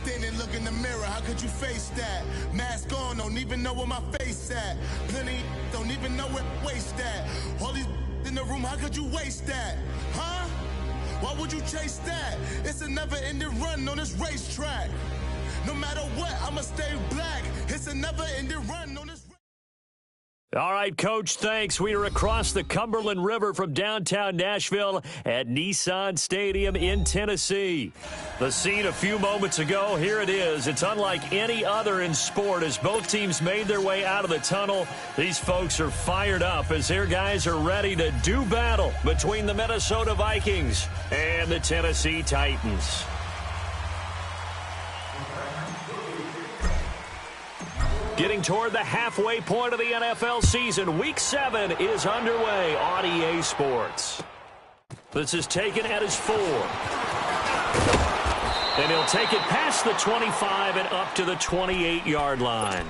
Standing, look in the mirror, how could you face that? Mask on, don't even know where my face at. Plenty, don't even know where waste at. All these in the room, how could you waste that? Huh? Why would you chase that? It's a never-ending run on this racetrack. No matter what, I'ma stay black. It's a never-ending run on this. All right, Coach, thanks. We are across the Cumberland River from downtown Nashville at Nissan Stadium in Tennessee. The scene a few moments ago, here it is. It's unlike any other in sport as both teams made their way out of the tunnel. These folks are fired up as their guys are ready to do battle between the Minnesota Vikings and the Tennessee Titans. Getting toward the halfway point of the NFL season, Week 7 is underway on EA Sports. This is taken at his 4. And he'll take it past the 25 and up to the 28-yard line.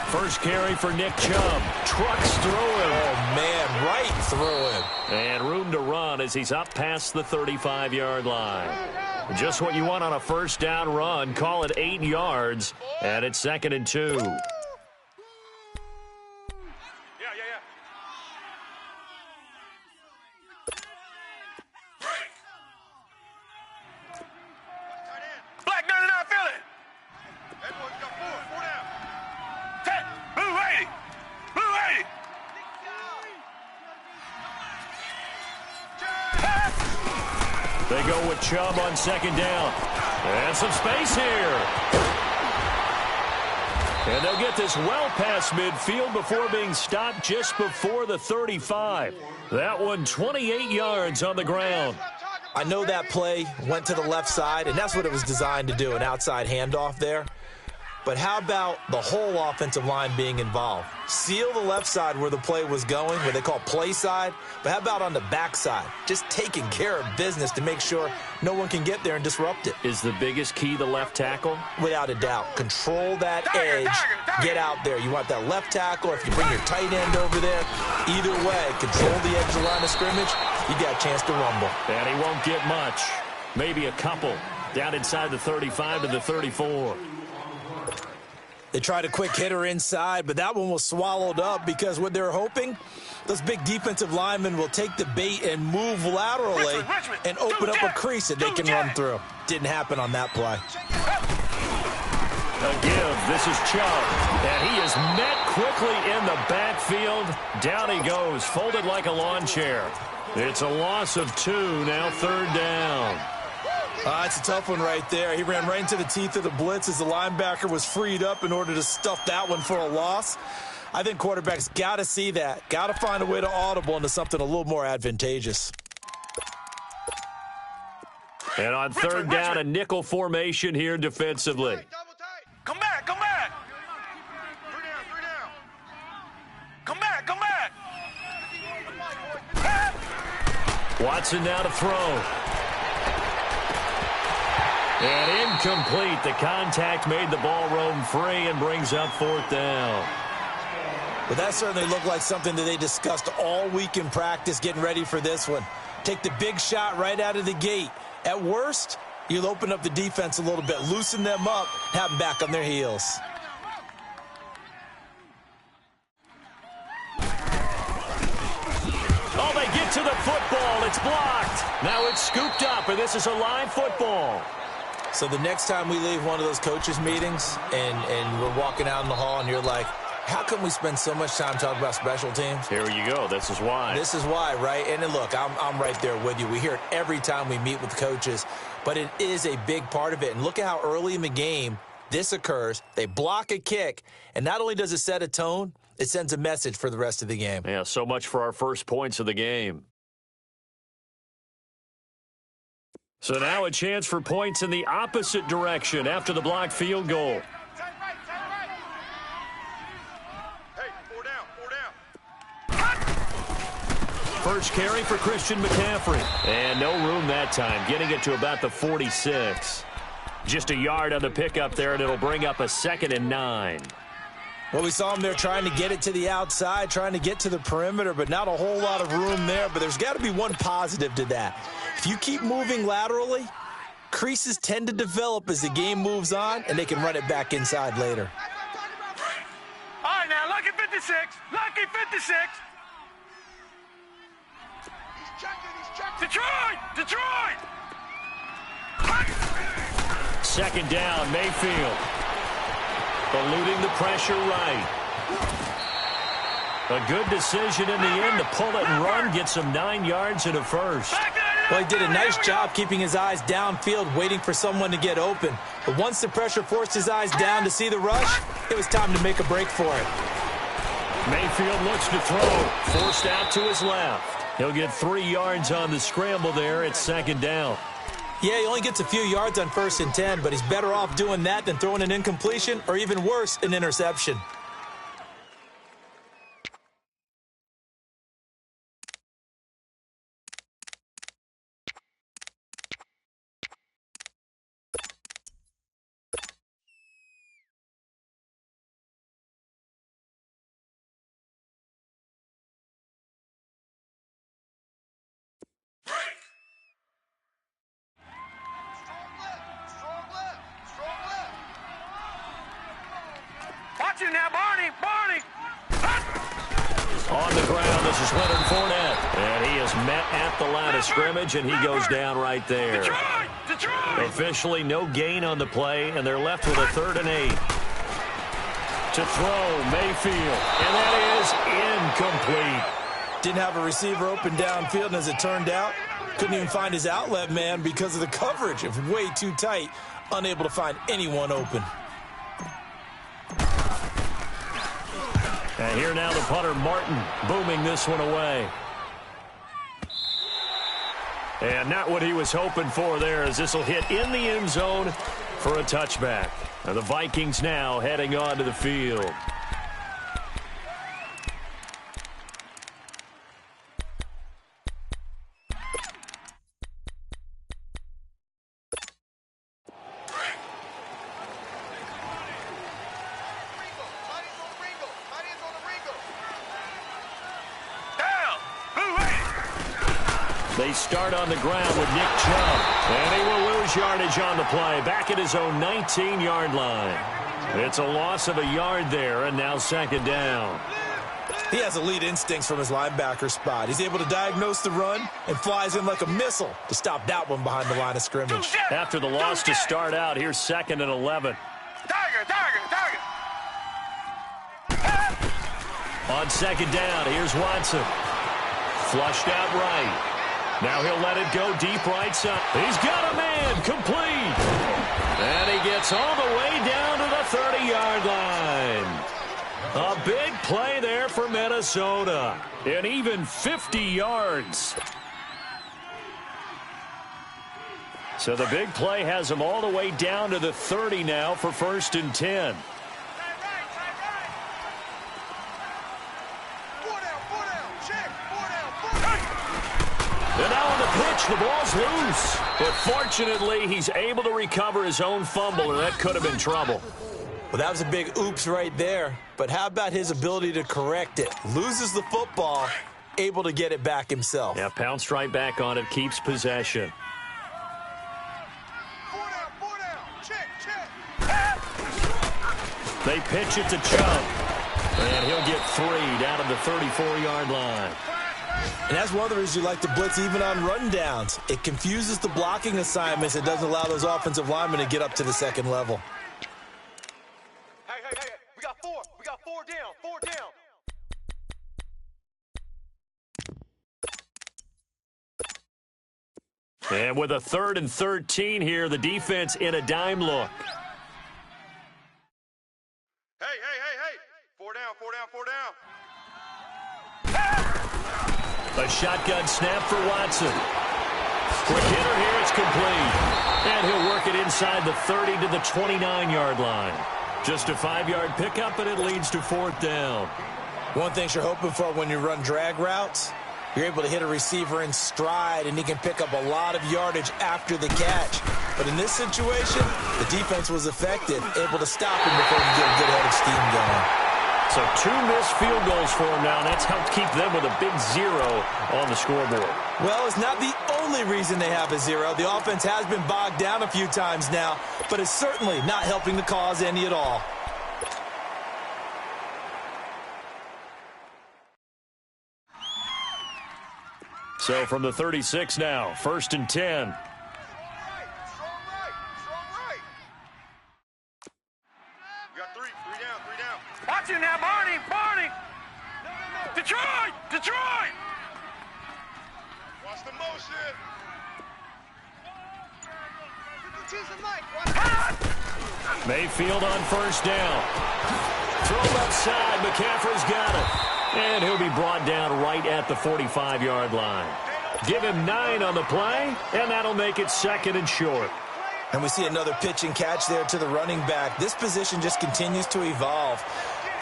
First carry for Nick Chubb. Trucks through him. Oh, man, right through him. And room to run as he's up past the 35-yard line. Just what you want on a first down run. Call it 8 yards, and it's 2nd and 2. They go with Chubb on 2nd down. And some space here. And they'll get this well past midfield before being stopped just before the 35. That one 28 yards on the ground. I know that play went to the left side, and that's what it was designed to do, an outside handoff there. But how about the whole offensive line being involved? Seal the left side where the play was going, where they call play side. But how about on the back side? Just taking care of business to make sure no one can get there and disrupt it. Is the biggest key the left tackle? Without a doubt. Control that edge. Get out there. You want that left tackle. If you bring your tight end over there, either way, control the edge of the line of scrimmage, you got a chance to rumble. And he won't get much. Maybe a couple. Down inside the 35 to the 34. They tried a quick hitter inside, but that one was swallowed up because what they're hoping, those big defensive linemen will take the bait and move laterally and open up a crease that they can run through. Didn't happen on that play. A give. This is Chubb. And he is met quickly in the backfield. Down he goes, folded like a lawn chair. It's a loss of 2, now 3rd down. It's a tough one right there. He ran right into the teeth of the blitz as the linebacker was freed up in order to stuff that one for a loss. I think quarterbacks got to see that. Got to find a way to audible into something a little more advantageous. And on 3rd down, a nickel formation here defensively. Come back, come back. 3 down. Come back, come back. Watson now to throw. And incomplete. The contact made the ball roam free and brings up 4th down. But that certainly looked like something that they discussed all week in practice getting ready for this one. Take the big shot right out of the gate. At worst, you'll open up the defense a little bit, loosen them up, have them back on their heels. Oh, they get to the football. It's blocked. Now it's scooped up, and this is a live football. So the next time we leave one of those coaches' meetings and we're walking out in the hall and you're like, how come we spend so much time talking about special teams? Here you go. This is why. This is why, right? And look, I'm right there with you. We hear it every time we meet with coaches, but it is a big part of it. And look at how early in the game this occurs. They block a kick, and not only does it set a tone, It sends a message for the rest of the game. Yeah, so much for our first points of the game. So now a chance for points in the opposite direction after the blocked field goal. Hey, 4 down, 4 down. First carry for Christian McCaffrey. And no room that time, getting it to about the 46. Just a yard on the pickup there, and it'll bring up a 2nd and 9. Well, we saw him there trying to get it to the outside, trying to get to the perimeter, but not a whole lot of room there. But there's got to be one positive to that. If you keep moving laterally, creases tend to develop as the game moves on, and they can run it back inside later. All right, now, lucky 56. Lucky 56. Detroit! Detroit! 2nd down, Mayfield. Eluding the pressure right. A good decision in the end to pull it and run, get some 9 yards and a first. Well, he did a nice job keeping his eyes downfield, waiting for someone to get open. But once the pressure forced his eyes down to see the rush, it was time to make a break for it. Mayfield looks to throw. Forced out to his left. He'll get 3 yards on the scramble there at 2nd down. Yeah, he only gets a few yards on 1st and 10, but he's better off doing that than throwing an incompletion or even worse, an interception. Watch it now, Barney! Barney! On the ground, this is Leonard Fournette. And he is met at the line of scrimmage, and he goes down right there. Detroit! Detroit! Officially no gain on the play, and they're left with a 3rd and 8. To throw, Mayfield. And that is incomplete. Didn't have a receiver open downfield, and as it turned out, couldn't even find his outlet man because of the coverage. It was way too tight, unable to find anyone open. And here now the punter, Martin, booming this one away. And not what he was hoping for there, as this will hit in the end zone for a touchback. And the Vikings now heading onto the field. They start on the ground with Nick Chubb. And he will lose yardage on the play, back at his own 19-yard line. It's a loss of a yard there, and now 2nd down. He has elite instincts from his linebacker spot. He's able to diagnose the run and flies in like a missile to stop that one behind the line of scrimmage. After the loss to start out, here's 2nd and 11. Tiger! On 2nd down, here's Watson. Flushed out right. Now he'll let it go deep right side. He's got a man, complete. And he gets all the way down to the 30-yard line. A big play there for Minnesota. And even 50 yards. So the big play has him all the way down to the 30 now for 1st and 10. And now on the pitch, the ball's loose. But fortunately, he's able to recover his own fumble, and that could have been trouble. Well, that was a big oops right there. But how about his ability to correct it? Loses the football, able to get it back himself. Yeah, pounced right back on it, keeps possession. They pitch it to Chubb. And he'll get 3 down to the 34-yard line. And that's one of the reasons you like to blitz even on rundowns. It confuses the blocking assignments. It doesn't allow those offensive linemen to get up to the 2nd level. Hey, we got 4. We got 4 down. 4 down. And with a 3rd and 13 here, the defense in a dime look. Hey. Four down, four down, four down. A shotgun snap for Watson. Quick hitter here, it's complete. And he'll work it inside the 30 to the 29-yard line. Just a 5-yard pickup, and it leads to 4th down. One thing you're hoping for when you run drag routes, you're able to hit a receiver in stride, and he can pick up a lot of yardage after the catch. But in this situation, the defense was effective, able to stop him before he could get a good head of steam going. So 2 missed field goals for him now, and that's helped keep them with a big 0 on the scoreboard. Well, it's not the only reason they have a 0. The offense has been bogged down a few times now, but it's certainly not helping the cause any at all. So from the 36 now, 1st and 10. Strong right. We got three down. Watch you now, Barney. Detroit. Watch the motion. Mayfield on 1st down. Throw left side, McCaffrey's got it. And he'll be brought down right at the 45-yard line. Give him 9 on the play, and that'll make it 2nd and short. And we see another pitch and catch there to the running back. This position just continues to evolve.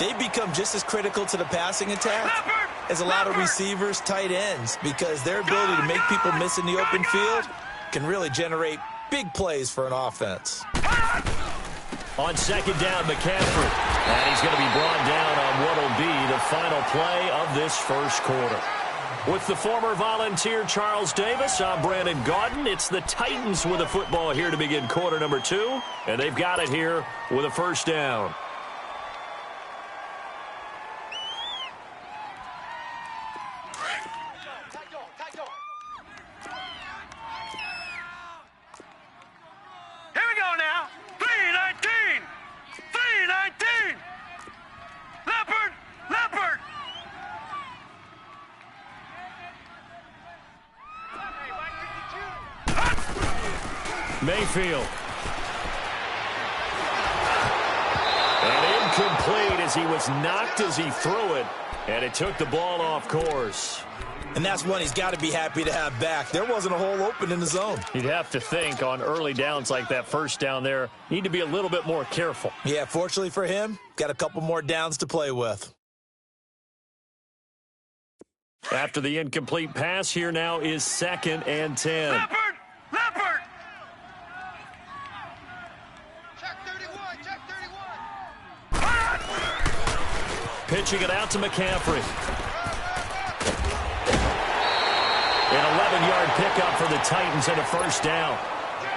They become just as critical to the passing attack as a lot of receivers, tight ends, because their ability to make people miss in the open field can really generate big plays for an offense. On 2nd down, McCaffrey. And he's going to be brought down on what will be the final play of this 1st quarter. With the former Volunteer Charles Davis, I'm Brandon Gaudin. It's the Titans with a football here to begin quarter number 2. And they've got it here with a 1st down. Here we go now. 3-19. Leopard. Mayfield. And incomplete as he was knocked as he threw it. And it took the ball off course. And that's one he's got to be happy to have back. There wasn't a hole open in the zone. You'd have to think on early downs like that 1st down there, need to be a little bit more careful. Yeah, fortunately for him, got a couple more downs to play with. After the incomplete pass, here now is 2nd and 10. Leopard. Pitching it out to McCaffrey. An 11-yard pickup for the Titans and a 1st down.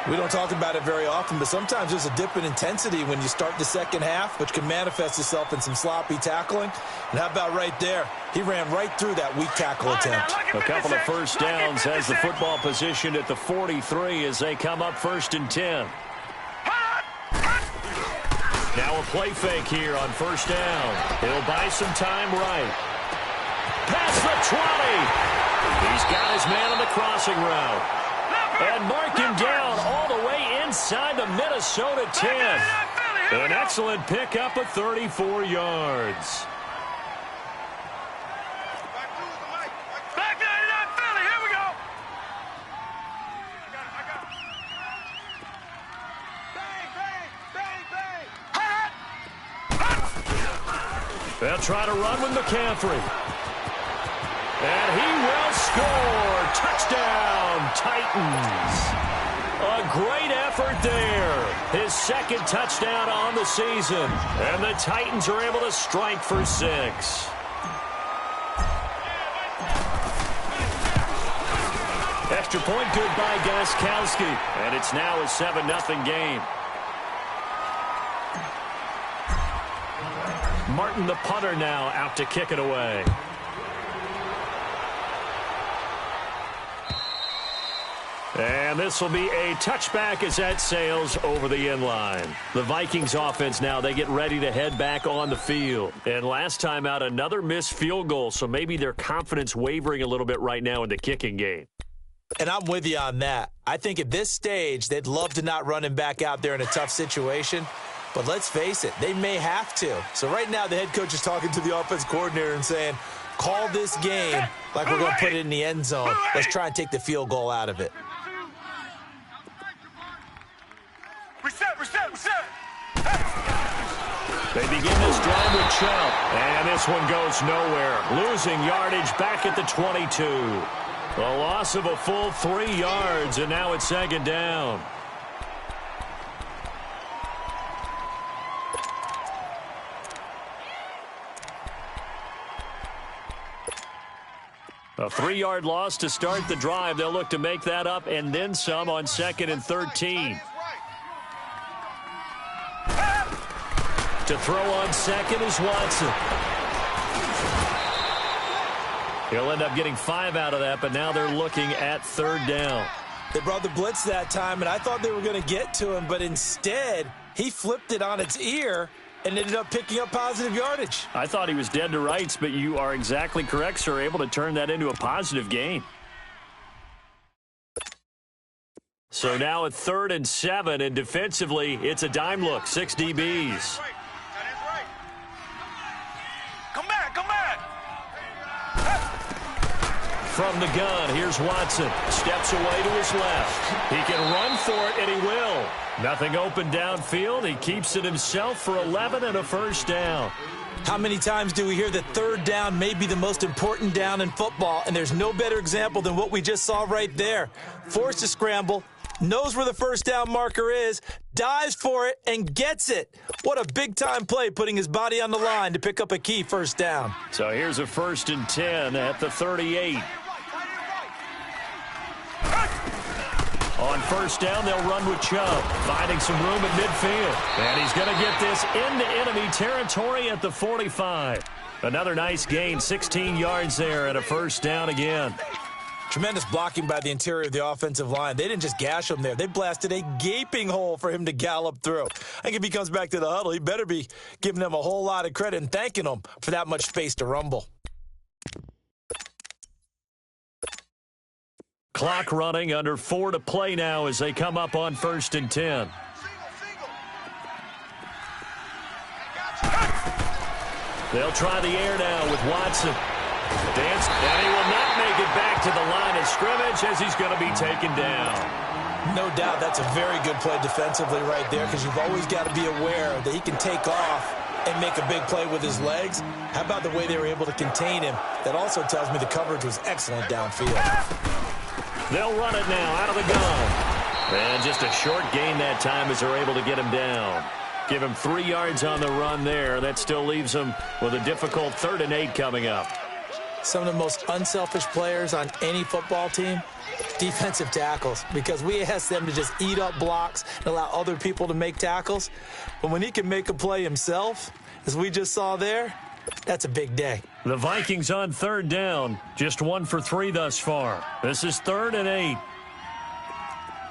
We don't talk about it very often, but sometimes there's a dip in intensity when you start the second half, which can manifest itself in some sloppy tackling. And how about right there? He ran right through that weak tackle attempt. A couple of 1st downs has the football position at the 43 as they come up 1st and 10. Now a play fake here on 1st down. He'll buy some time right. Past the 20. He's got his man on the crossing route. And marked him down all the way inside the Minnesota 10. An excellent pickup of 34 yards. Back 99 Philly. Here we go. They'll try to run with McCaffrey. And he will score. Touchdown, Titans. A great effort there. His 2nd touchdown on the season. And the Titans are able to strike for 6. Extra point good by Gostkowski. And it's now a 7-0 game. Martin, the punter, now out to kick it away. And this will be a touchback as that sails over the end line. The Vikings offense now, they get ready to head back on the field. And last time out, another missed field goal, so maybe their confidence wavering a little bit right now in the kicking game. And I'm with you on that. I think at this stage, they'd love to not run him back out there in a tough situation. But let's face it, they may have to. So right now the head coach is talking to the offense coordinator and saying, call this game like we're going to put it in the end zone. Let's try and take the field goal out of it. Reset. They begin this drive with Chubb, and this one goes nowhere. Losing yardage back at the 22. A loss of a full 3 yards, and now it's second down. A 3-yard loss to start the drive. They'll look to make that up and then some on 2nd and 13. To throw on 2nd is Watson. He'll end up getting 5 out of that, but now they're looking at 3rd down. They brought the blitz that time, and I thought they were going to get to him, but instead he flipped it on its ear and ended up picking up positive yardage. I thought he was dead to rights, but you are exactly correct, sir. Able to turn that into a positive gain. So now at 3rd and 7, and defensively, it's a dime look. 6 DBs. Come back. From the gun, here's Watson. Steps away to his left. He can run for it, and he will. Nothing open downfield. He keeps it himself for 11 and a first down. How many times do we hear that 3rd down may be the most important down in football, and there's no better example than what we just saw right there. Forced to scramble, knows where the first down marker is, dives for it, and gets it. What a big-time play, putting his body on the line to pick up a key first down. So here's a 1st and 10 at the 38. On 1st down, they'll run with Chubb, finding some room at midfield. And he's going to get this into enemy territory at the 45. Another nice gain, 16 yards there, and a first down again. Tremendous blocking by the interior of the offensive line. They didn't just gash him there. They blasted a gaping hole for him to gallop through. I think if he comes back to the huddle, he better be giving them a whole lot of credit and thanking them for that much space to rumble. Clock running, under 4 to play now as they come up on 1st and 10. They'll try the air now with Watson. Dance, and he will not make it back to the line of scrimmage as he's going to be taken down. No doubt that's a very good play defensively right there, because you've always got to be aware that he can take off and make a big play with his legs. How about the way they were able to contain him? That also tells me the coverage was excellent downfield. They'll run it now out of the gun. And just a short gain that time as they're able to get him down. Give him 3 yards on the run there. That still leaves him with a difficult 3rd and 8 coming up. Some of the most unselfish players on any football team, defensive tackles, because we ask them to just eat up blocks and allow other people to make tackles. But when he can make a play himself, as we just saw there, that's a big day. The Vikings on 3rd down, just 1 for 3 thus far. This is 3rd and 8.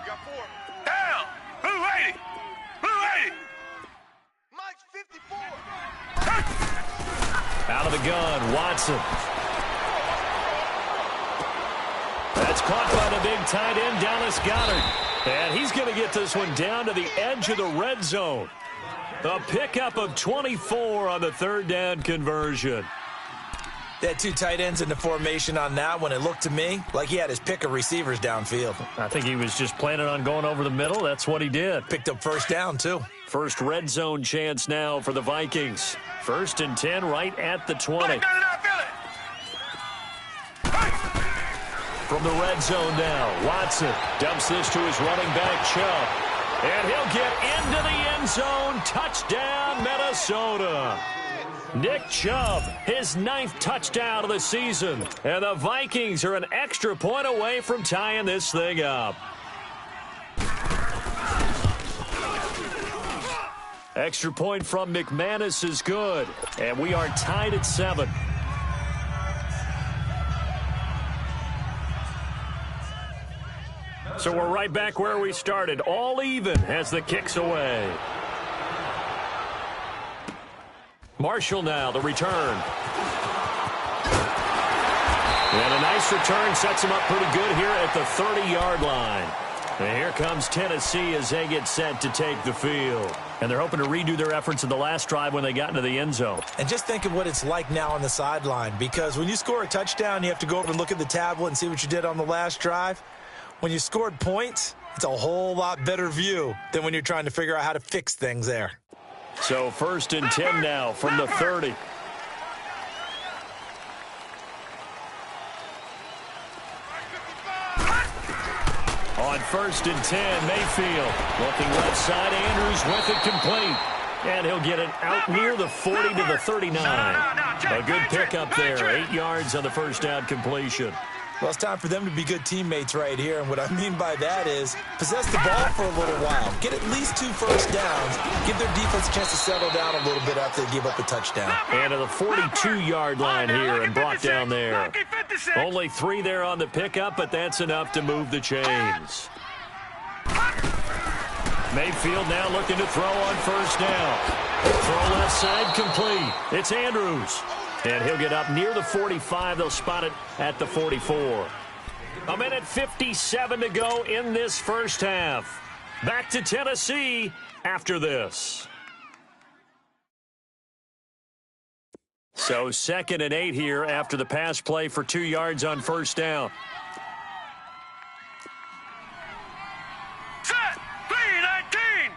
Got 4. Down. Blue 80. Blue 80. Mike's 54. Out of the gun, Watson. That's caught by the big tight end, Dallas Goedert. And he's going to get this one down to the edge of the red zone. A pickup of 24 on the 3rd down conversion. They had 2 tight ends in the formation on that one. It looked to me like he had his pick of receivers downfield. I think he was just planning on going over the middle. That's what he did. Picked up first down, too. First red zone chance now for the Vikings. 1st and 10 right at the 20. From the red zone now, Watson dumps this to his running back, Chubb. And he'll get into the end zone. Touchdown, Minnesota. Nick Chubb, his 9th touchdown of the season. And the Vikings are an extra point away from tying this thing up. Extra point from McManus is good. And we are tied at 7. So we're right back where we started, all even as the kick's away. Marshall now, the return. And a nice return sets him up pretty good here at the 30-yard line. And here comes Tennessee as they get set to take the field. And they're hoping to redo their efforts in the last drive when they got into the end zone. And just think of what it's like now on the sideline, because when you score a touchdown, you have to go over and look at the tablet and see what you did on the last drive. When you scored points, it's a whole lot better view than when you're trying to figure out how to fix things there. So 1st and 10 now from the 30. On 1st and 10, Mayfield looking left side. Andrews with it complete. And he'll get it out near the 40 to the 39. A good pickup there. 8 yards on the first down completion. Well, it's time for them to be good teammates right here. And what I mean by that is possess the ball for a little while. Get at least 2 first downs. Give their defense a chance to settle down a little bit after they give up a touchdown. And to the 42-yard line here and brought down there. Only 3 there on the pickup, but that's enough to move the chains. Mayfield now looking to throw on first down. Throw left side complete. It's Andrews. And he'll get up near the 45. They'll spot it at the 44. A minute 57 to go in this first half. Back to Tennessee after this. So 2nd and 8 here after the pass play for 2 yards on first down. Set. 3-19.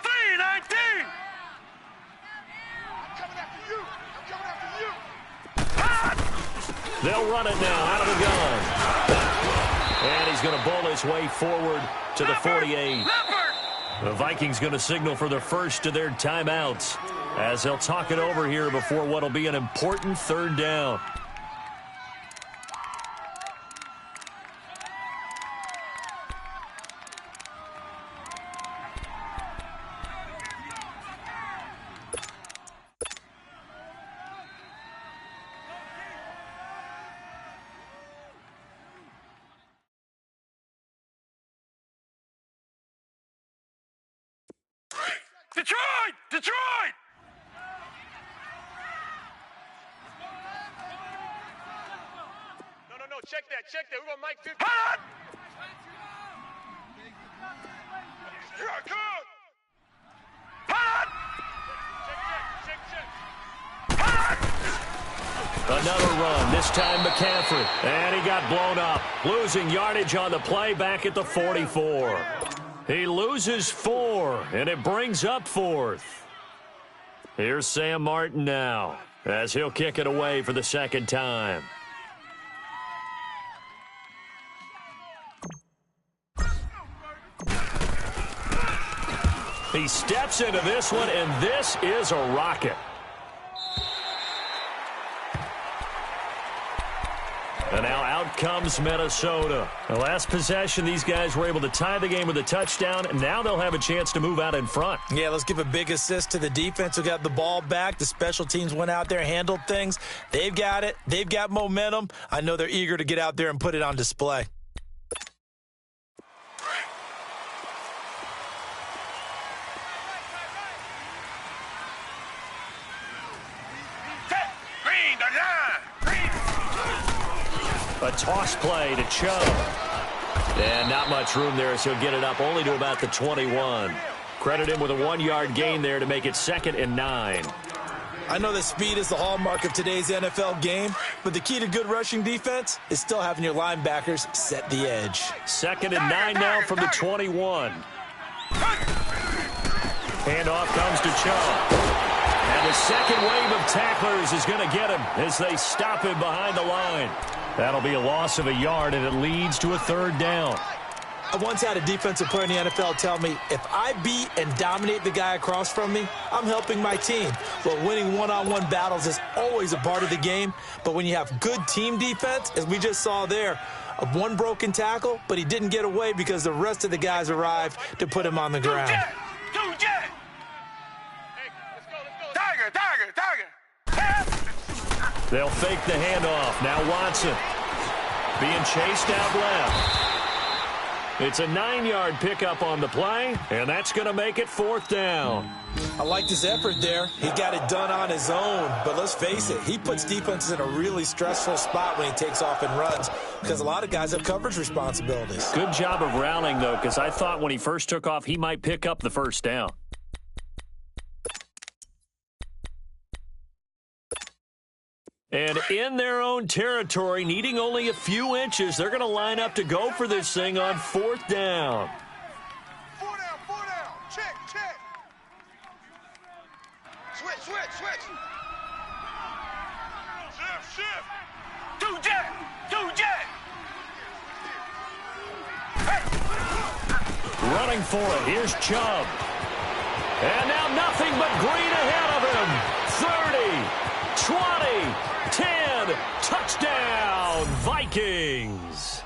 3-19. They'll run it now out of the gun. And he's going to bowl his way forward to the 48. The Vikings going to signal for the first of their timeouts as they'll talk it over here before what will be an important 3rd down. Detroit! Detroit! No, check that. We're going to Mike 50. Hot! You're good! Hot! Check. Another run, this time McCaffrey. And he got blown up. Losing yardage on the play back at the 44. He loses 4, and it brings up 4th. Here's Sam Martin now as he'll kick it away for the 2nd time. He steps into this one, and this is a rocket. And now out comes Minnesota. The last possession, these guys were able to tie the game with a touchdown, and now they'll have a chance to move out in front. Yeah, let's give a big assist to the defense who got the ball back. The special teams went out there, handled things. They've got it. They've got momentum. I know they're eager to get out there and put it on display. A toss play to Chubb. And not much room there as he'll get it up only to about the 21. Credit him with a 1-yard gain there to make it 2nd and 9. I know that speed is the hallmark of today's NFL game, but the key to good rushing defense is still having your linebackers set the edge. 2nd and 9 now from the 21. Handoff comes to Chubb. And the second wave of tacklers is going to get him as they stop him behind the line. That'll be a loss of a yard, and it leads to a 3rd down. I once had a defensive player in the NFL tell me, if I beat and dominate the guy across from me, I'm helping my team. Well, winning one-on-one battles is always a part of the game, but when you have good team defense, as we just saw there, one broken tackle, but he didn't get away because the rest of the guys arrived to put him on the ground. Tiger! They'll fake the handoff. Now Watson being chased out left. It's a 9-yard pickup on the play, and that's going to make it 4th down. I liked his effort there. He got it done on his own. But let's face it, he puts defenses in a really stressful spot when he takes off and runs because a lot of guys have coverage responsibilities. Good job of rallying, though, because I thought when he first took off, he might pick up the first down. And in their own territory, needing only a few inches, they're going to line up to go for this thing on 4th down. 4 down. Check. Switch. Shift. Do jet. Hey. Running for it. Here's Chubb. And now nothing but green ahead of him. 30, 20, 10, touchdown, Vikings.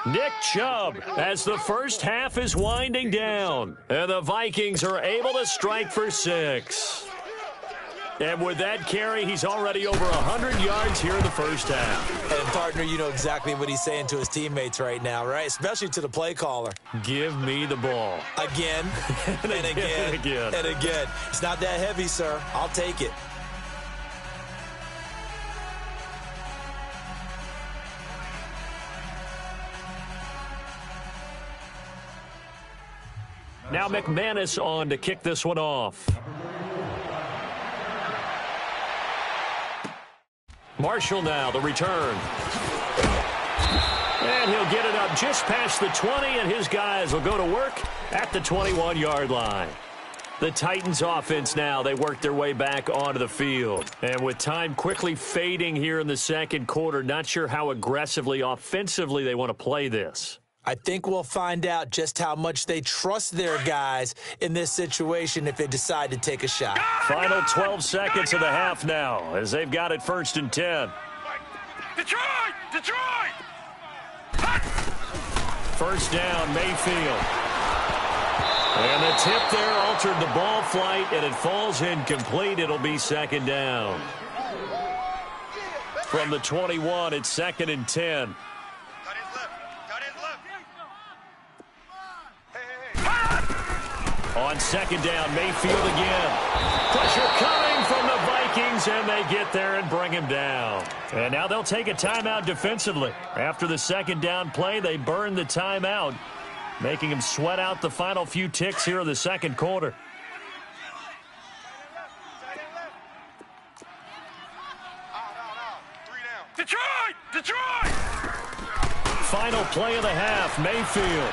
Nick Chubb as the first half is winding down. And the Vikings are able to strike for 6. And with that carry, he's already over 100 yards here in the first half. And, partner, you know exactly what he's saying to his teammates right now, right? Especially to the play caller. Give me the ball. Again, and again. It's not that heavy, sir. I'll take it. Now McManus on to kick this one off. Marshall now, the return. And he'll get it up just past the 20, and his guys will go to work at the 21-yard line. The Titans offense now, they work their way back onto the field. And with time quickly fading here in the second quarter, not sure how aggressively, offensively they want to play this. I think we'll find out just how much they trust their guys in this situation if they decide to take a shot. Final 12 seconds of the half now as they've got it 1st and 10. Detroit! First down, Mayfield. And the tip there altered the ball flight, and it falls incomplete. It'll be 2nd down. From the 21, it's 2nd and 10. On 2nd down, Mayfield again. Pressure coming from the Vikings, and they get there and bring him down. And now they'll take a timeout defensively. After the 2nd down play, they burn the timeout, making them sweat out the final few ticks here in the second quarter. Detroit! Final play of the half, Mayfield.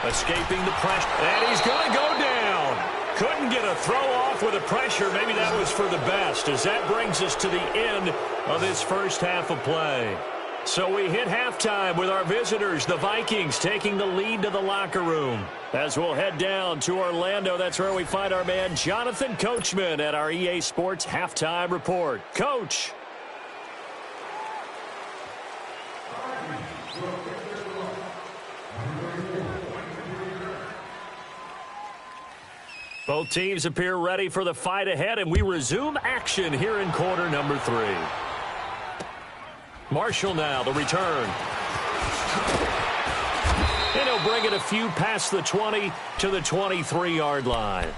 Escaping the pressure, and he's going to go down. Couldn't get a throw off with the pressure. Maybe that was for the best, as that brings us to the end of this first half of play. So we hit halftime with our visitors, the Vikings, taking the lead to the locker room. As we'll head down to Orlando, that's where we find our man Jonathan Coachman at our EA Sports Halftime Report. Coach. Both teams appear ready for the fight ahead, and we resume action here in quarter number 3. Marshall now, the return. And he'll bring it a few past the 20 to the 23-yard line.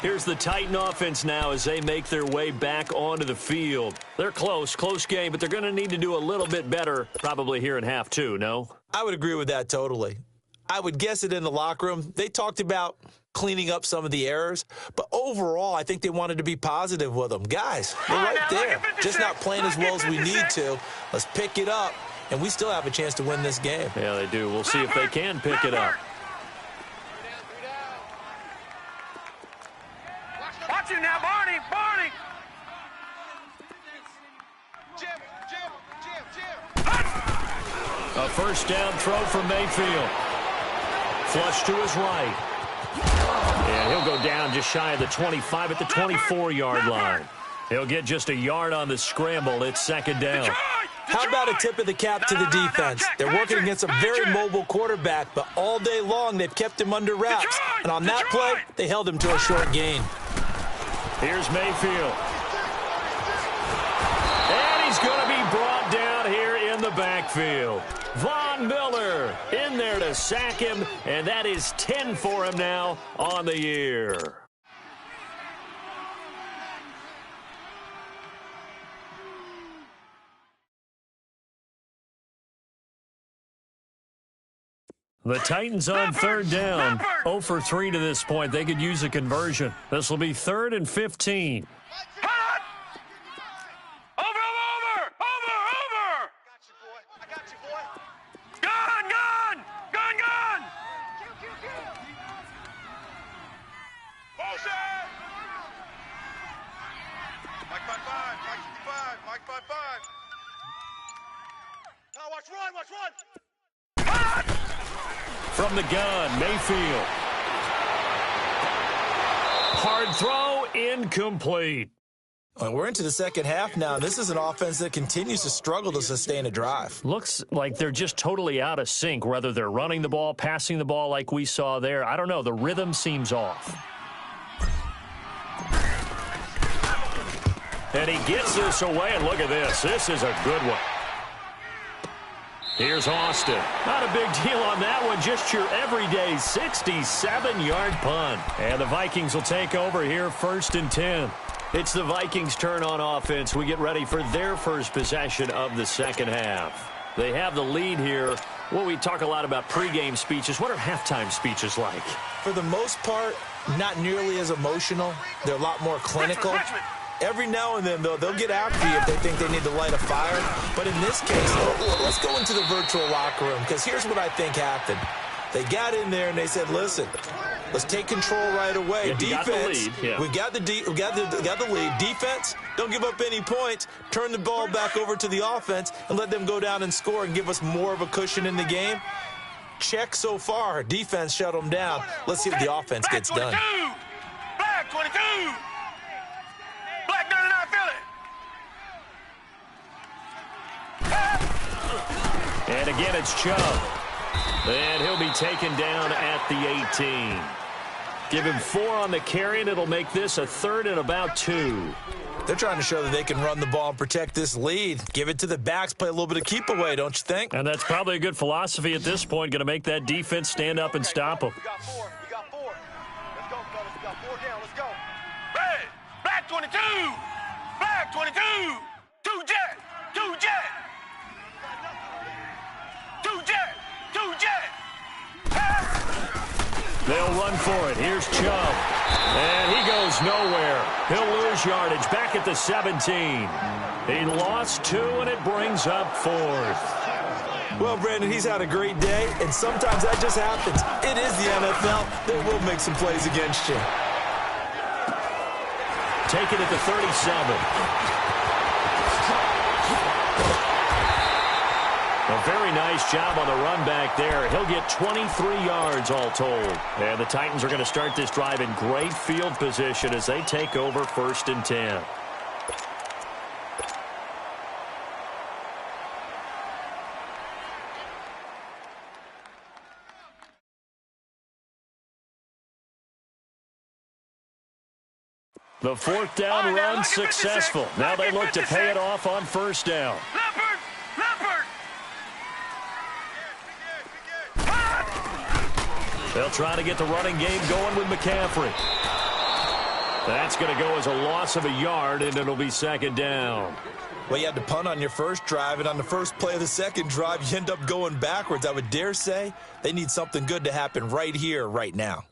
Here's the Titan offense now as they make their way back onto the field. They're close game, but they're going to need to do a little bit better probably here in half 2, no? I would agree with that totally. I would guess it in the locker room. They talked about cleaning up some of the errors, but overall, I think they wanted to be positive with them. Guys, they're right there, just not playing as well as we need to. Let's pick it up, and we still have a chance to win this game. Yeah, they do. We'll see if they can pick it up. Watch it now, Barney! A first down throw from Mayfield. Flush to his right. And he'll go down just shy of the 25 at the 24-yard line. He'll get just a yard on the scramble. It's 2nd down. How about a tip of the cap to the defense? They're working against a very mobile quarterback, but all day long they've kept him under wraps. And on that play, they held him to a short gain. Here's Mayfield. And he's going to be brought down here in the backfield. Von Miller in there to sack him, and that is 10 for him now on the year. The Titans on third down. 0 for 3 to this point. They could use a conversion. This will be 3rd and 15. From the gun, Mayfield. Hard throw, incomplete. We're into the second half now. This is an offense that continues to struggle to sustain a drive. Looks like they're just totally out of sync, whether they're running the ball, passing the ball like we saw there. I don't know. The rhythm seems off. And he gets this away, and look at this. This is a good one. Here's Austin. Not a big deal on that one. Just your everyday 67-yard punt. And the Vikings will take over here 1st and 10. It's the Vikings' turn on offense. We get ready for their first possession of the second half. They have the lead here. Well, we talk a lot about pregame speeches. What are halftime speeches like? For the most part, not nearly as emotional. They're a lot more clinical. Every now and then, though, they'll get after you if they think they need to light a fire. But in this case, let's go into the virtual locker room, because here's what I think happened. They got in there and they said, listen, let's take control right away. Yeah, defense, we got the lead. Defense, don't give up any points. Turn the ball back over to the offense and let them go down and score and give us more of a cushion in the game. Check so far. Defense shut them down. Let's see if the offense gets done. Black 22. Black 99, Philly. And again, it's Chubb. And he'll be taken down at the 18. Give him 4 on the carry, and it'll make this a 3rd and about 2. They're trying to show that they can run the ball and protect this lead. Give it to the backs, play a little bit of keep away, don't you think? And that's probably a good philosophy at this point, going to make that defense stand up and stop them. We got 4. We got 4. Let's go, fellas. We got 4 down. Let's go. Red. Black 22. Black 22. 2 jet. 2 jet. 2 jet. 2 jet. They'll run for it. Here's Chubb. And he goes nowhere. He'll lose yardage back at the 17. He lost 2, and it brings up 4th. Well, Brandon, he's had a great day, and sometimes that just happens. It is the NFL. They will make some plays against you. Take it at the 37. A very nice job on the run back there. He'll get 23 yards all told. And the Titans are going to start this drive in great field position as they take over 1st and 10. The 4th down run successful. Now they look to pay it off on 1st down. They'll try to get the running game going with McCaffrey. That's going to go as a loss of a yard, and it'll be 2nd down. Well, you had to punt on your first drive, and on the first play of the second drive, you end up going backwards. I would dare say they need something good to happen right here, right now.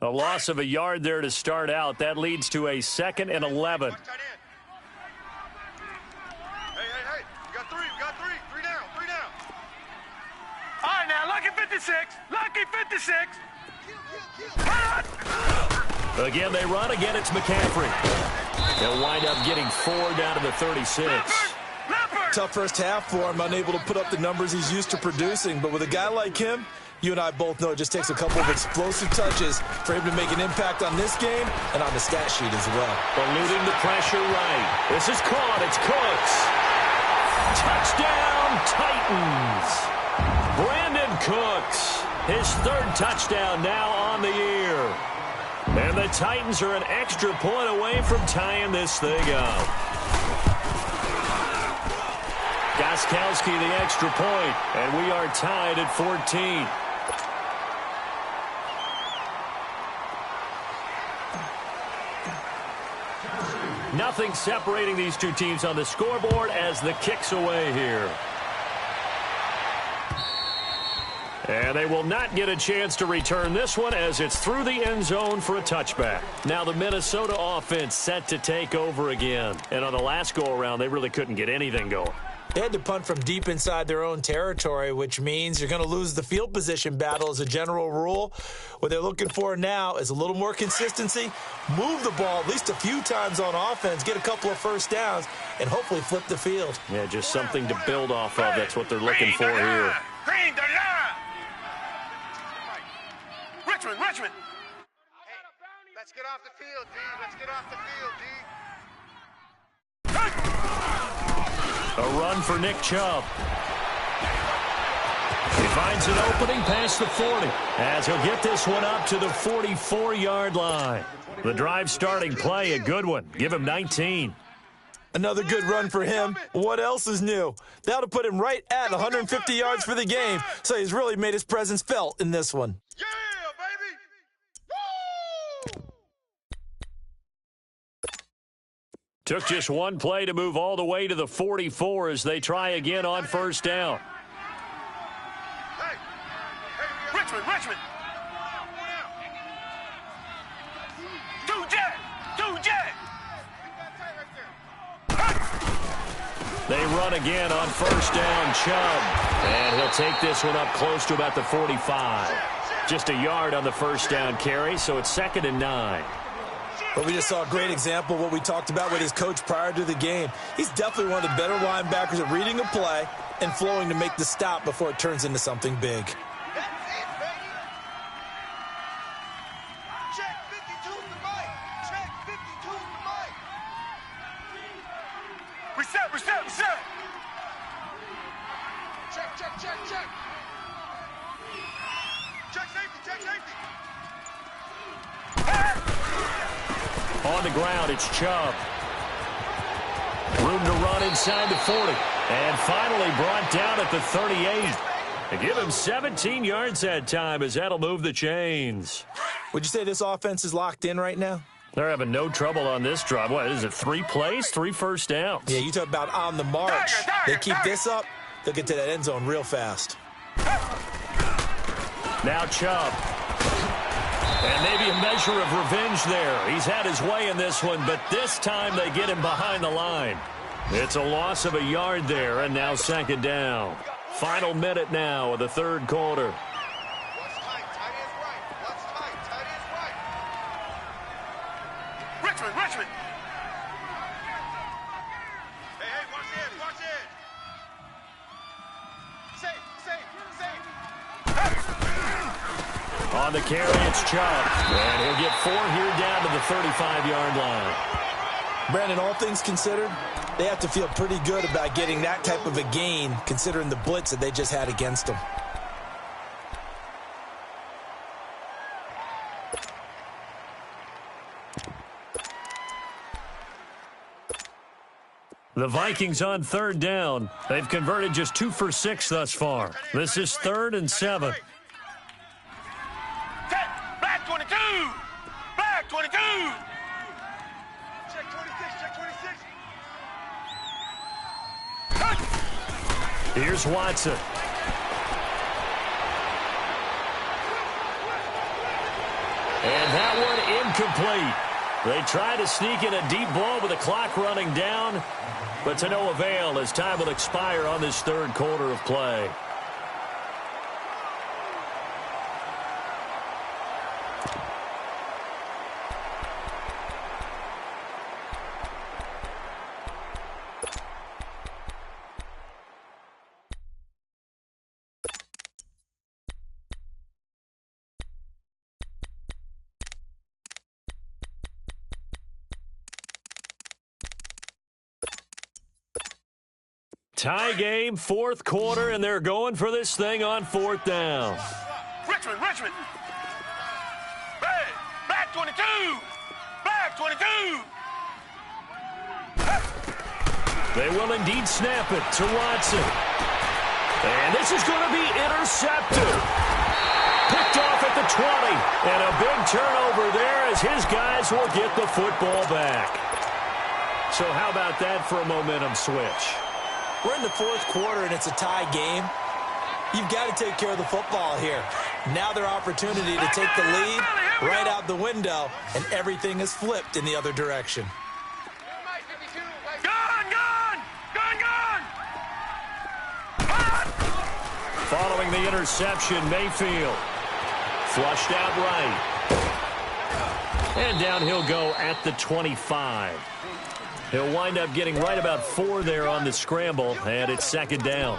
A loss of a yard there to start out. That leads to a 2nd and 11. Hey. We got 3. We got 3. 3 down. 3 down. All right, now, lucky 56. Lucky 56. Again, they run. Again, it's McCaffrey. They'll wind up getting 4 down to the 36. Tough first half for him, unable to put up the numbers he's used to producing. But with a guy like him, you and I both know it just takes a couple of explosive touches for him to make an impact on this game and on the stat sheet as well. Eluding the pressure right. This is caught. It's Cooks. Touchdown, Titans. Brandon Cooks, his 3rd touchdown now on the year. And the Titans are an extra point away from tying this thing up. Gostkowski the extra point, and we are tied at 14. Nothing separating these two teams on the scoreboard as the kick's away here. And they will not get a chance to return this one as it's through the end zone for a touchback. Now the Minnesota offense set to take over again. And on the last go-around, they really couldn't get anything going. They had to punt from deep inside their own territory, which means you're going to lose the field position battle as a general rule. What they're looking for now is a little more consistency, move the ball at least a few times on offense, get a couple of first downs, and hopefully flip the field. Yeah, just something to build off of. That's what they're looking for here. Green the line. Richmond. Hey, let's get off the field, D. Let's get off the field, D. A run for Nick Chubb. He finds an opening past the 40 as he'll get this one up to the 44-yard line. The drive starting play, a good one. Give him 19. Another good run for him. What else is new? That'll put him right at 150 yards for the game, so he's really made his presence felt in this one. Yeah, baby! Woo! Took just one play to move all the way to the 44 as they try again on first down. Hey, Richmond. Two jet. They run again on first down, Chubb. And he'll take this one up close to about the 45. Just a yard on the first down carry, so it's 2nd and 9. But we just saw a great example of what we talked about with his coach prior to the game. He's definitely one of the better linebackers at reading a play and flowing to make the stop before it turns into something big. that's it, baby! Check 52's the mic! Check 52's the mic! Reset! Check! Check safety! On the ground, it's Chubb. Room to run inside the 40. And finally brought down at the 38. They give him 17 yards that time as that'll move the chains. Would you say this offense is locked in right now? They're having no trouble on this drive. What is it, 3 plays, 3 first downs? Yeah, you talk about on the march. They keep this up, they'll get to that end zone real fast. Now Chubb. And maybe a measure of revenge there. He's had his way in this one, but this time they get him behind the line. It's a loss of a yard there, and now 2nd down. Final minute now of the 3rd quarter. What's tight? Tight is right. What's tight? Tight is right. Richmond. Hey, watch it. Safe. On the carry, it's Chubb. And he'll get 4 here down to the 35-yard line. Brandon, all things considered, they have to feel pretty good about getting that type of a gain considering the blitz that they just had against them. The Vikings on 3rd down. They've converted just 2 for 6 thus far. This is 3rd and 7. Black 22. Check 26. Here's Watson. And that one incomplete. They try to sneak in a deep ball with the clock running down, but to no avail as time will expire on this 3rd quarter of play. Tie game, 4th quarter, and they're going for this thing on 4th down. Richmond. Hey, Black 22. They will indeed snap it to Watson. And this is going to be intercepted. Picked off at the 20. And a big turnover there as his guys will get the football back. So how about that for a momentum switch? We're in the fourth quarter, and it's a tie game. You've got to take care of the football here. Now their opportunity to take the lead right out the window, and everything is flipped in the other direction. Following the interception, Mayfield flushed out right. And down he'll go at the 25. He'll wind up getting right about 4 there on the scramble, and it's second down.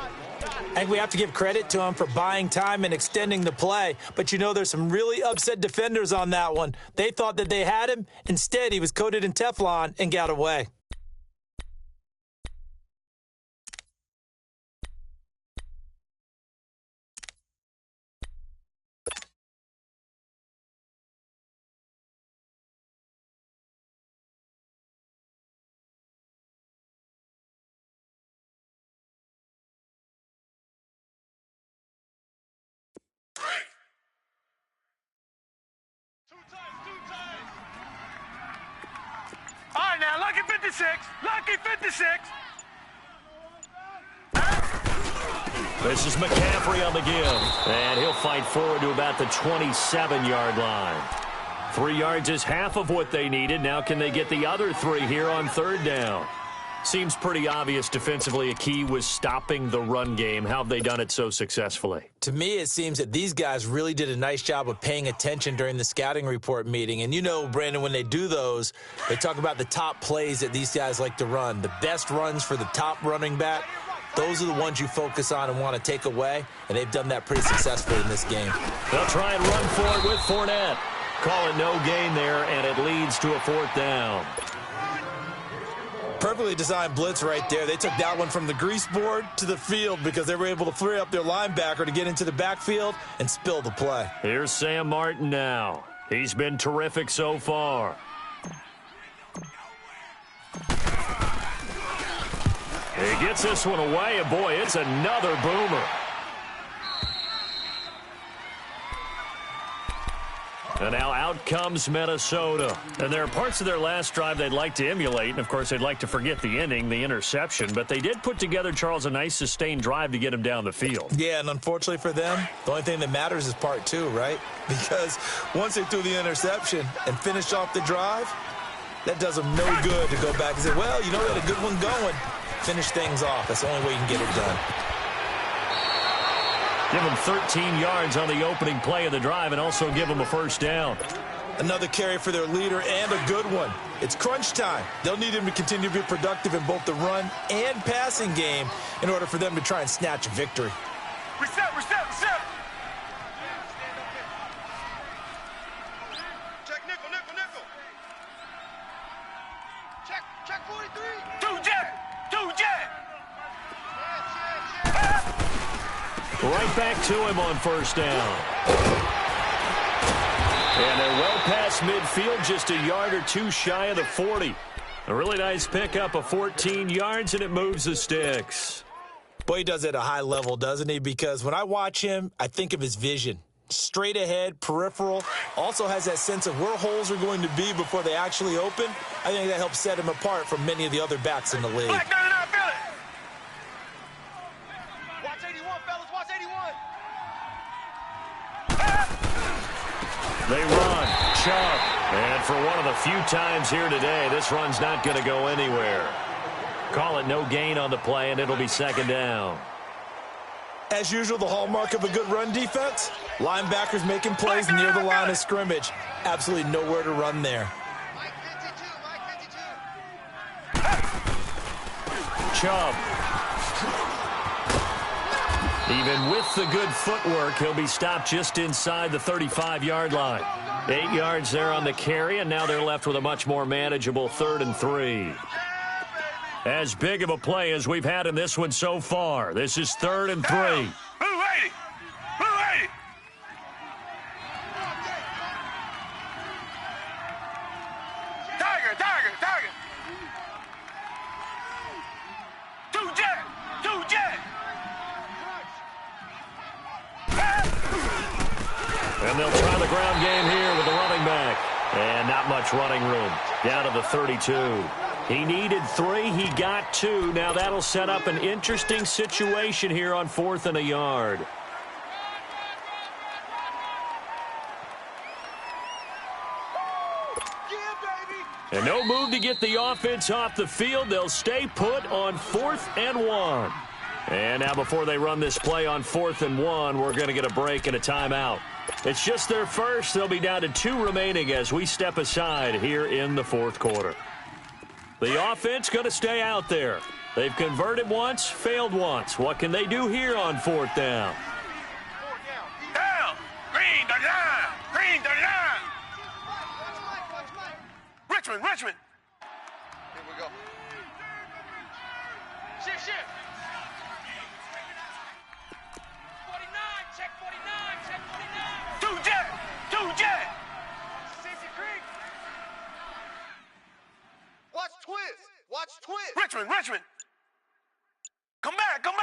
I think we have to give credit to him for buying time and extending the play. But, you know, there's some really upset defenders on that one. They thought that they had him. Instead, he was coated in Teflon and got away. All right, now, lucky 56. Lucky 56. This is McCaffrey on the give. And he'll fight forward to about the 27-yard line. 3 yards is half of what they needed. Now can they get the other 3 here on third down? Seems pretty obvious defensively a key was stopping the run game. How have they done it so successfully? To me, it seems that these guys really did a nice job of paying attention during the scouting report meeting. And you know, Brandon, when they do those, they talk about the top plays that these guys like to run. The best runs for the top running back, those are the ones you focus on and want to take away. And they've done that pretty successfully in this game. They'll try and run for it with Fournette. Call it no gain there, and it leads to a 4th down. Perfectly designed blitz right there. They took that one from the grease board to the field because they were able to free up their linebacker to get into the backfield and spill the play. Here's Sam Martin now. He's been terrific so far. He gets this one away, and boy, it's another boomer. And now out comes Minnesota. And there are parts of their last drive they'd like to emulate. And, of course, they'd like to forget the ending, the interception. But they did put together, Charles, a nice sustained drive to get him down the field. Yeah, and unfortunately for them, the only thing that matters is part 2, right? Because once they threw the interception and finished off the drive, that does them no good to go back and say, well, you know, we had a good one going. Finish things off. That's the only way you can get it done. Give them 13 yards on the opening play of the drive and also give them a first down. Another carry for their leader and a good one. It's crunch time. They'll need him to continue to be productive in both the run and passing game in order for them to try and snatch a victory. Reset, reset, reset. Check nickel, nickel, nickel. Check 43. 2 jet, 2 jet. Right back to him on first down. And they're well past midfield, just a yard or 2 shy of the 40. A really nice pickup of 14 yards, and it moves the sticks. Boy, he does it at a high level, doesn't he? Because when I watch him, I think of his vision. Straight ahead, peripheral. Also has that sense of where holes are going to be before they actually open. I think that helps set him apart from many of the other backs in the league. Black 99, feel it. Watch 81, fellas. Watch 81. They run. Chubb. And for one of the few times here today, this run's not going to go anywhere. Call it no gain on the play, and it'll be second down. As usual, the hallmark of a good run defense, linebackers making plays near the line of scrimmage. Absolutely nowhere to run there. Mike 52, Mike 52. Chubb. Even with the good footwork, he'll be stopped just inside the 35-yard line. 8 yards there on the carry, and now they're left with a much more manageable 3rd and 3. As big of a play as we've had in this one so far. This is 3rd and 3. Who 80? Who 80? Tiger, Tiger, Tiger. And they'll try the ground game here with the running back. And not much running room. Down to the 32. He needed 3. He got 2. Now that'll set up an interesting situation here on 4th and a yard. And no move to get the offense off the field. They'll stay put on 4th and 1. And now before they run this play on 4th and 1, we're going to get a break and a timeout. It's just their first. They'll be down to 2 remaining as we step aside here in the 4th quarter. The offense going to stay out there. They've converted once, failed once. What can they do here on 4th down? Down! Green 39! Green 39! Richmond! Here we go. Shift! 49, check 49! Two jet! Safety Creek! Watch twist! Richmond! Come back! Come!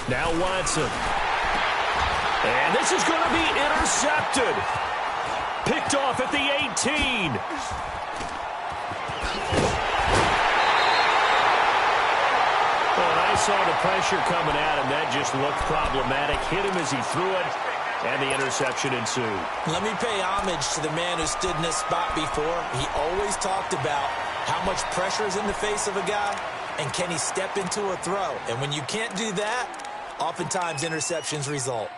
Now Watson. And this is going to be intercepted. Picked off at the 18. Well, I saw the pressure coming at him. That just looked problematic. Hit him as he threw it, and the interception ensued. Let me pay homage to the man who stood in this spot before. He always talked about how much pressure is in the face of a guy, and can he step into a throw. And when you can't do that, oftentimes interceptions result.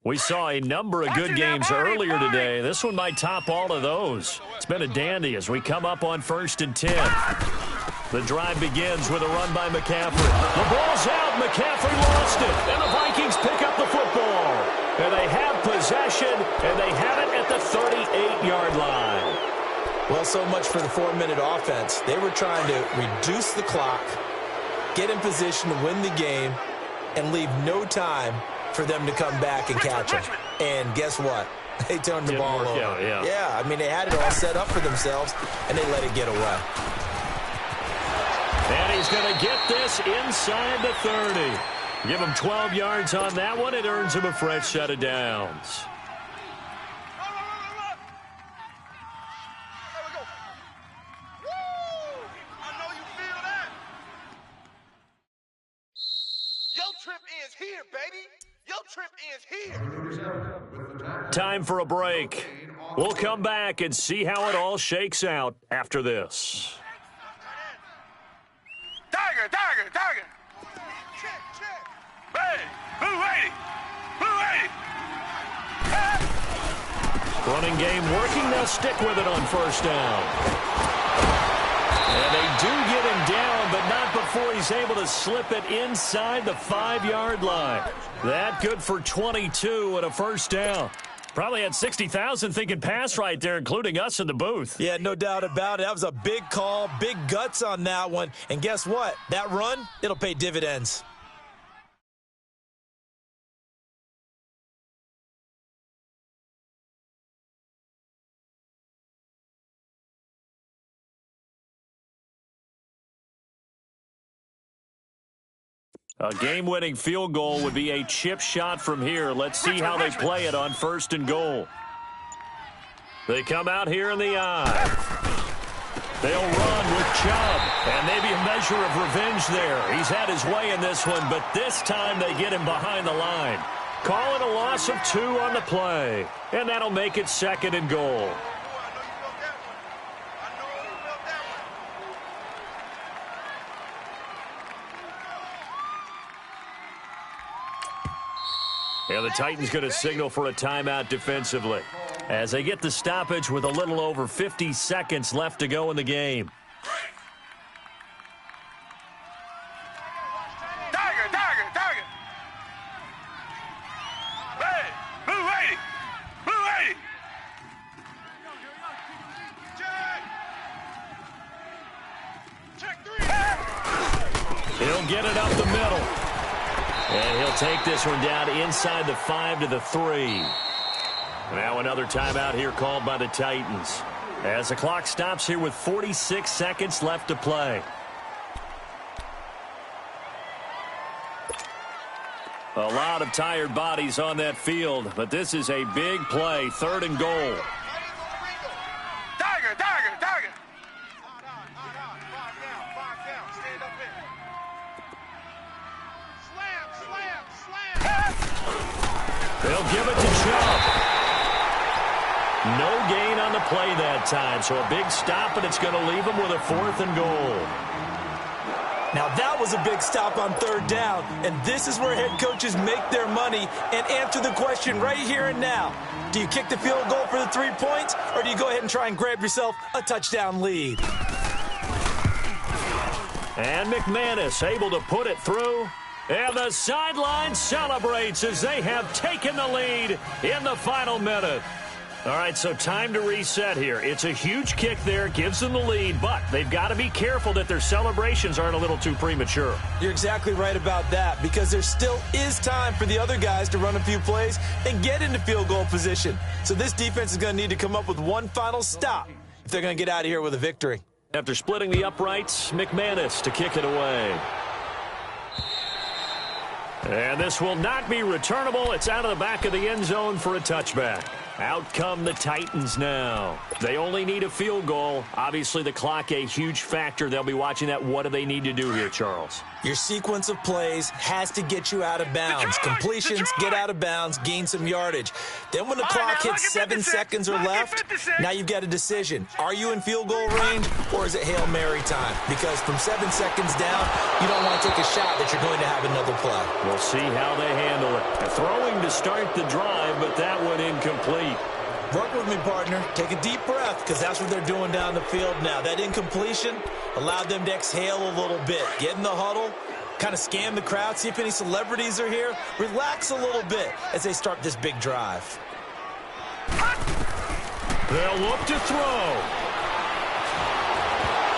We saw a number of good games earlier today. This one might top all of those. It's been a dandy as we come up on 1st and 10. The drive begins with a run by McCaffrey. The ball's out. McCaffrey lost it. And the Vikings pick up the football. And they have possession, and they have it at the 38-yard line. Well, so much for the 4-minute offense. They were trying to reduce the clock, get in position to win the game, and leave no time for them to come back and catch him. And guess what? They turned the ball over. Yeah, I mean, they had it all set up for themselves, and they let it get away. And he's going to get this inside the 30. Give him 12 yards on that one. It earns him a fresh set of downs. Time for a break. We'll come back and see how it all shakes out after this. Tiger! Check! Hey! Blue 80! Running game working. They'll stick with it on 1st down. And they do get him down, but not before he's able to slip it inside the 5-yard line. That good for 22 and a 1st down. Probably had 60,000 thinking pass right there, including us in the booth. Yeah, no doubt about it. That was a big call, big guts on that one. And guess what? That run, it'll pay dividends. A game-winning field goal would be a chip shot from here. Let's see how they play it on 1st and goal. They come out here in the eye. They'll run with Chubb, and maybe a measure of revenge there. He's had his way in this one, but this time they get him behind the line. Call it a loss of 2 on the play, and that'll make it 2nd and goal. And the Titans going to signal for a timeout defensively as they get the stoppage with a little over 50 seconds left to go in the game. Tiger! Hey! Blue 80! Check 3! He'll get it up the middle. And he'll take this one down inside the 5 to the 3. Now another timeout here called by the Titans. As the clock stops here with 46 seconds left to play. A lot of tired bodies on that field, but this is a big play, 3rd and goal. Tiger, tiger, tiger. Five down. Stand up in. Slam. They'll give it to Chubb. No gain on the play that time, so a big stop, and it's going to leave them with a 4th and goal. Now that was a big stop on 3rd down, and this is where head coaches make their money and answer the question right here and now. Do you kick the field goal for the 3 points, or do you go ahead and try and grab yourself a touchdown lead? And McManus able to put it through. And the sideline celebrates as they have taken the lead in the final minute. All right, so time to reset here. It's a huge kick there, gives them the lead, but they've got to be careful that their celebrations aren't a little too premature. You're exactly right about that, because there still is time for the other guys to run a few plays and get into field goal position. So this defense is going to need to come up with one final stop if they're going to get out of here with a victory. After splitting the uprights, McManus to kick it away. And this will not be returnable. It's out of the back of the end zone for a touchback. Out come the Titans now. They only need a field goal. Obviously, the clock a huge factor. They'll be watching that. What do they need to do here, Charles? Your sequence of plays has to get you out of bounds. Completions, get out of bounds, gain some yardage. Then when the clock hits 7 seconds or left, now you've got a decision. Are you in field goal range, or is it Hail Mary time? Because from 7 seconds down, you don't want to take a shot that you're going to have another play. We'll see how they handle it. Throwing to start the drive, but that one incomplete. Work with me, partner. Take a deep breath, because that's what they're doing down the field now. That incompletion allowed them to exhale a little bit. Get in the huddle, kind of scan the crowd, see if any celebrities are here. Relax a little bit as they start this big drive. They'll look to throw.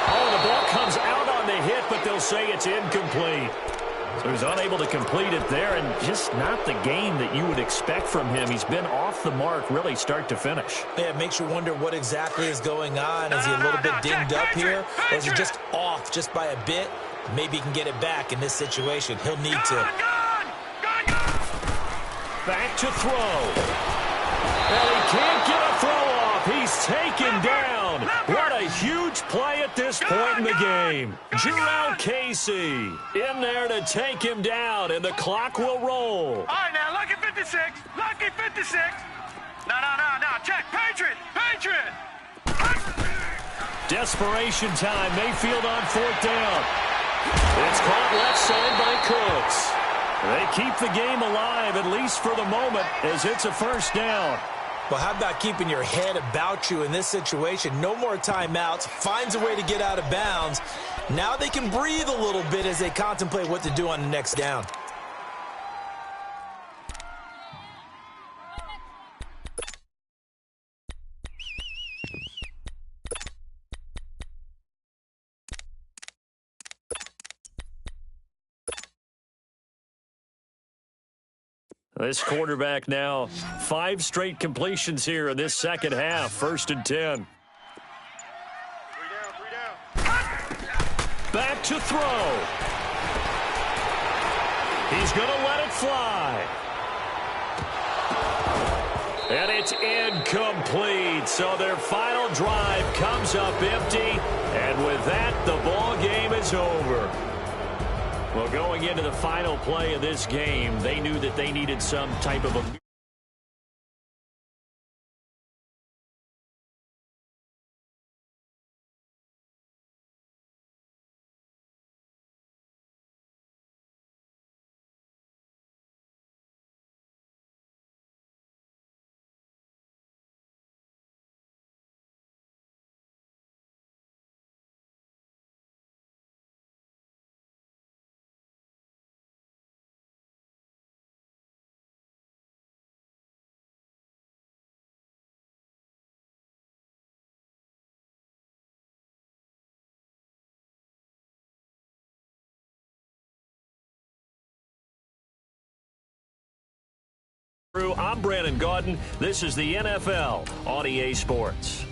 Oh, the ball comes out on the hit, but they'll say it's incomplete. So he's unable to complete it there, and just not the game that you would expect from him. He's been off the mark really start to finish. Yeah, it makes you wonder what exactly is going on. Is he a little bit dinged up here? Or is he just off just by a bit? Maybe he can get it back in this situation. He'll need to. Back to throw. And he can't get a throw off. He's taken down. What a huge play at this point in the game. Jurel Casey in there to take him down, and the clock will roll. All right, now, lucky 56. Lucky 56. No. Check. Patriot. Desperation time. Mayfield on 4th down. It's caught left side by Cooks. They keep the game alive, at least for the moment, as it's a 1st down. Well, how about keeping your head about you in this situation? No more timeouts. Finds a way to get out of bounds. Now they can breathe a little bit as they contemplate what to do on the next down. This quarterback now, 5 straight completions here in this second half. 1st and 10. 3 down. Back to throw. He's going to let it fly. And it's incomplete. So their final drive comes up empty. And with that, the ball game is over. Well, going into the final play of this game, they knew that they needed some type of a... I'm Brandon Gaudin. This is the NFL on EA Sports.